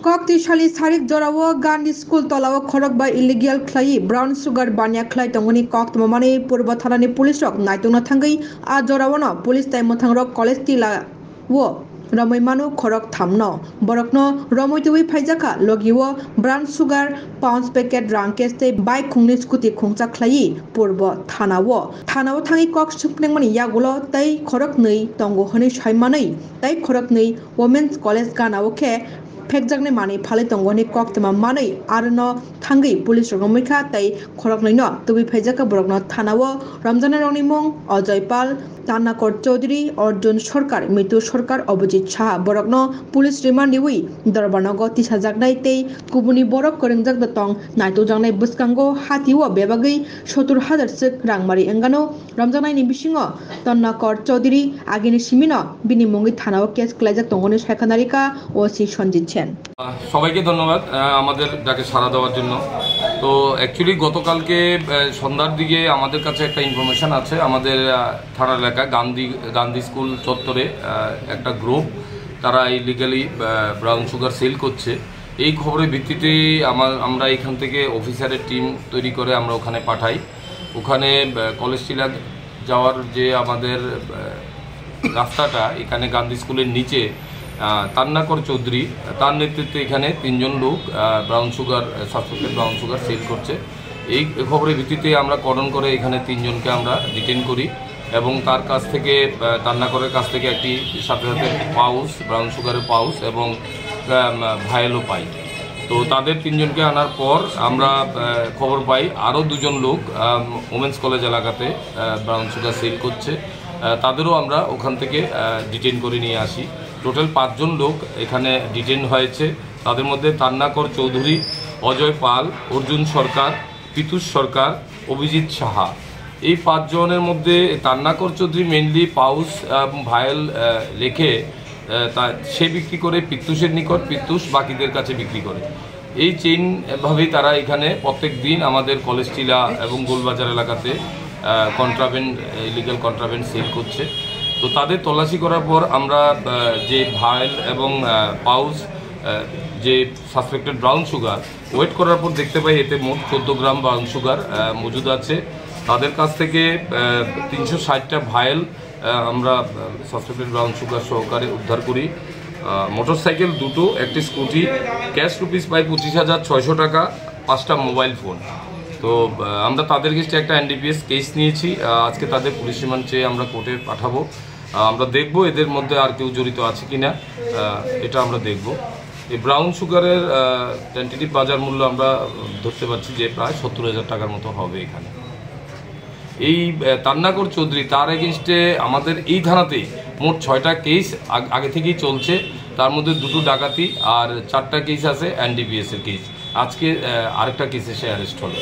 Koktisali Sarik Jorawo Gandhi School Tolawo Khorok by illegal clay brown sugar banya clay tongoni kok tomani purba tharani police rok naitungna thangai a Jorawono police time mothangrok college tila wo Ramai manu khorok thamno borokno Ramoi tuwi phaijaka logiwo brown sugar pounds packet rankeste bike khungni scooty khungcha khlai purba thanawo thangi kok supnengmani yagulo tai khorok nei tongo honi saimanei tai khorok nei women's college ganawo khe Pekjakne mani phale tongoni kok tama mani arno thangi police rogomika tai khorok naino tubi phaijaka borokno thanawo Ramjana rongni mung Ajay Pal Tanakor Chaudhary Arjun Sarkar Mitu Sarkar Abhijit Shah borokno police remand niwi Darbanago 30,000 nai tei kubuni borok korengjak datong naito jangnai buskango hatiwo bebagei 70,000 sik rangmari engano Ramjana ni bisingo Tanakor Chaudhary agini simino bini mongi thanawo case klaijak tongoni shekhanarika OC Sanjit সবাইকে ধন্যবাদ আমাদের ডাকে সাড়া দেওয়ার জন্য তো actually গতকালকে সন্ধ্যার দিকে আমাদের কাছে একটা ইনফরমেশন আছে আমাদের থানা এলাকা গান্ধী স্কুল চত্বরে একটা গ্রুপ তারা ইলিগালি ব্রাউন সুগার সেল করছে এই খবরের ভিত্তিতে আমরা এখান থেকে অফিসারের টিম তৈরি করে আমরা ওখানে পাঠাই ওখানে কলেজ টিলা যাওয়ার যে আমাদের রাস্তাটা এখানে গান্ধী স্কুলের নিচে তান্নাকর চৌধুরী তার নেতৃত্বে এখানে 3 জন লোক brown sugar suspected brown sugar sell করছে এই খবরের ভিত্তিতে আমরা কর্ডন করে এখানে 3 জনকে আমরা ডিটেইন করি এবং তার কাছ থেকে তান্নাকরের কাছ থেকে একটি সাথে পাউচ ব্রাউন সুগারের পাউচ এবং ভায়েলও পাই তো তাদের 3 জনকে আনার পর আমরা খবর পাই আরও 2 জন লোক ওমেন্স কলেজ এলাকাতে ব্রাউন সুগার সেল করছে তাদেরও আমরা ওখান থেকে ডিটেইন করে নিয়ে আসি টোটাল 5 জন লোক এখানে ডিটেইন হয়েছে তাদের মধ্যে তান্নাকর চৌধুরী অজয় পাল অর্জুন সরকার পিতুষ সরকার অভিজিৎ সাহা এই 5 জনের মধ্যে তান্নাকর চৌধুরী মেইনলি পাউচ ভায়েল রেখে সে বিক্রি করে পিতুষের নিকট পিতুষ বাকিদের কাছে বিক্রি করে এই চেইন ভাবেই তারা এখানে প্রত্যেক দিন আমাদের কলেজ টিলা এবং গোলবাজার এলাকাতে কন্ট্রাব্যান্ড ইলিগাল কন্ট্রাব্যান্ড সেল করছে তো তাদের তল্লাশি করার পর আমরা যে ভায়েল এবং পাউচ যে সাসপেক্টেড ব্রাউন সুগার ওয়েট করার পর দেখতে পাই এতে মোট 14 গ্রাম ব্রাউন সুগার মজুদ আছে তাদের কাছ থেকে 360টা ভায়েল আমরা সাসপেক্টেড ব্রাউন সুগার সহকারে উদ্ধার করি মোটরসাইকেল দুটো একটি স্কুটি ক্যাশ রুপিস পাই 25,600 টাকা 5টা মোবাইল ফোন তো আমরা তাদের কাছে একটা এনডিপিএস কেস নিয়েছি আজকে তাদের পুলিশ রিমান্ড চেয়ে আমরা কোর্টে পাঠাবো আমরা দেখব এদের মধ্যে আর কেউ জড়িত আছে কিনা এটা আমরা দেখব এই ব্রাউন সুগারের টেন্টেটিভ বাজার মূল্য আমরা ধরতে পারছি যে প্রায় 70,000 টাকার মতো হবে এখানে এই তান্নাকর চৌধুরী তার এগেইনস্টে আমাদের এই থানাতেই মোট 6টা কেস আগে থেকেই চলছে তার মধ্যে 2টো ডাকাতি আর 4টা কেস আছে এনডিপিএস এর কেস আজকে আরেকটা কেসে সে অ্যারেস্ট হলো